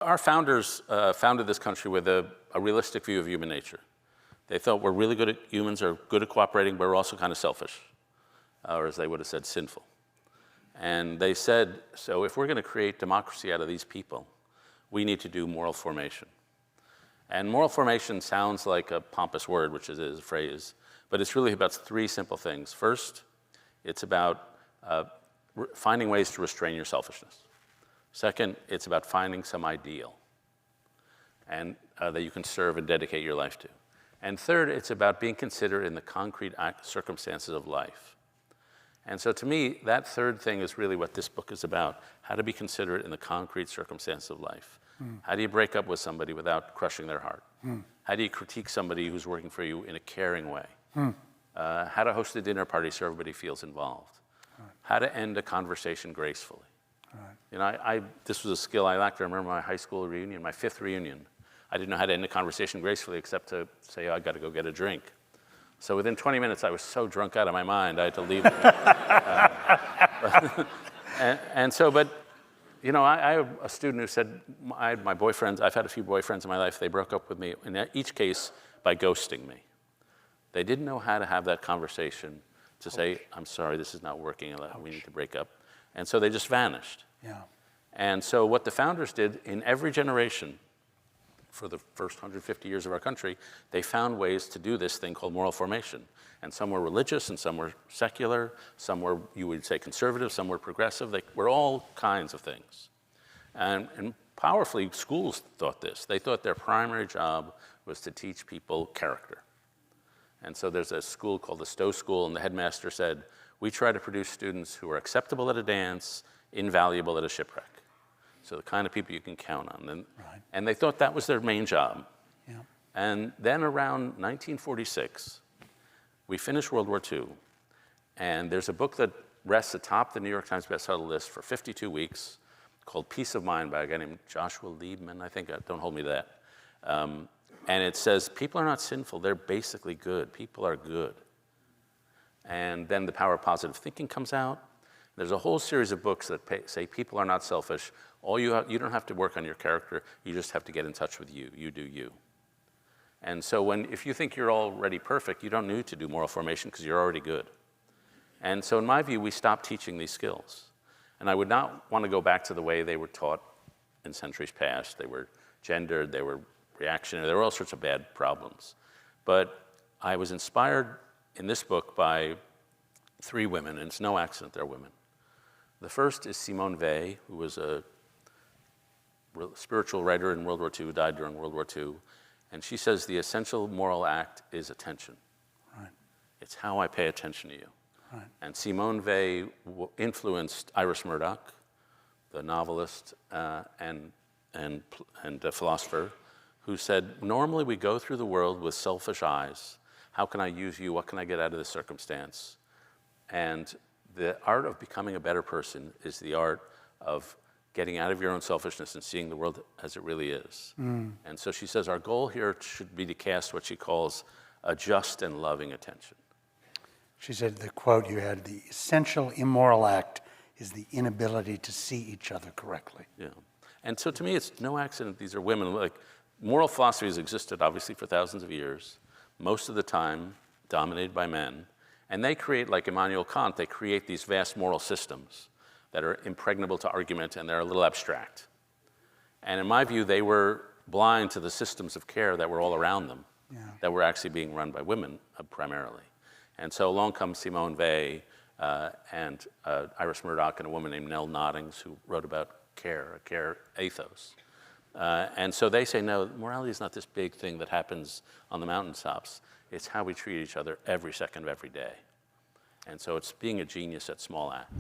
Our founders founded this country with a realistic view of human nature. They thought humans are good at cooperating, but we're also kind of selfish, or as they would have said, sinful. And they said, so if we're going to create democracy out of these people, we need to do moral formation. And moral formation sounds like a pompous word, which is a phrase, but it's really about three simple things. First, it's about finding ways to restrain your selfishness. Second, it's about finding some ideal and that you can serve and dedicate your life to. And third, it's about being considerate in the concrete circumstances of life. And so to me, that third thing is really what this book is about, how to be considerate in the concrete circumstances of life. How do you break up with somebody without crushing their heart? How do you critique somebody who's working for you in a caring way? How to host a dinner party so everybody feels involved? How to end a conversation gracefully? You know, this was a skill I lacked. I remember my high school reunion, my 5th reunion. I didn't know how to end a conversation gracefully except to say, oh, I got to go get a drink. So within 20 minutes, I was so drunk out of my mind, I had to leave. But you know, I have a student who said, I had my boyfriends, I've had a few boyfriends in my life, they broke up with me, in each case, by ghosting me. They didn't know how to have that conversation to say, I'm sorry, this is not working, we need to break up. And so they just vanished. Yeah. And so what the founders did in every generation, for the first 150 years of our country, they found ways to do this thing called moral formation. And some were religious, and some were secular, some were, you would say, conservative, some were progressive. They were all kinds of things. And powerfully, schools thought this. They thought their primary job was to teach people character. And so there's a school called the Stowe School, and the headmaster said, we try to produce students who are acceptable at a dance, invaluable at a shipwreck. So the kind of people you can count on. And they thought that was their main job. Yeah. And then around 1946, we finished World War II, and there's a book that rests atop the New York Times bestseller list for 52 weeks called Peace of Mind by a guy named Joshua Liebman, I think. Don't hold me to that. And it says, people are not sinful, they're basically good. People are good. And then The Power of Positive Thinking comes out. There's a whole series of books that say people are not selfish. You don't have to work on your character, you just have to get in touch with you. You do you. And so if you think you're already perfect, you don't need to do moral formation because you're already good. And so in my view, we stopped teaching these skills. And I would not want to go back to the way they were taught in centuries past. They were gendered, they were reactionary, there were all sorts of bad problems. But I was inspired in this book by 3 women, and it's no accident they're women. The first is Simone Weil, who was a spiritual writer in World War II, who died during World War II. And she says the essential moral act is attention. Right. It's how I pay attention to you. Right. And Simone Weil influenced Iris Murdoch, the novelist and philosopher, who said, normally we go through the world with selfish eyes. How can I use you? What can I get out of this circumstance? And the art of becoming a better person is the art of getting out of your own selfishness and seeing the world as it really is. And so she says our goal here should be to cast what she calls a just and loving attention. She said, the quote you had, the essential immoral act is the inability to see each other correctly. Yeah. And so to me, it's no accident these are women. Like, moral philosophy has existed, obviously, for thousands of years, most of the time dominated by men. And they create, like Immanuel Kant, they create these vast moral systems that are impregnable to argument, and they're a little abstract. And in my view, they were blind to the systems of care that were all around them, that were actually being run by women primarily. And so along comes Simone Weil and Iris Murdoch and a woman named Nell Noddings who wrote about care, a care ethos. And so they say, no, morality is not this big thing that happens on the mountaintops. It's how we treat each other every second of every day. And so it's being a genius at small acts.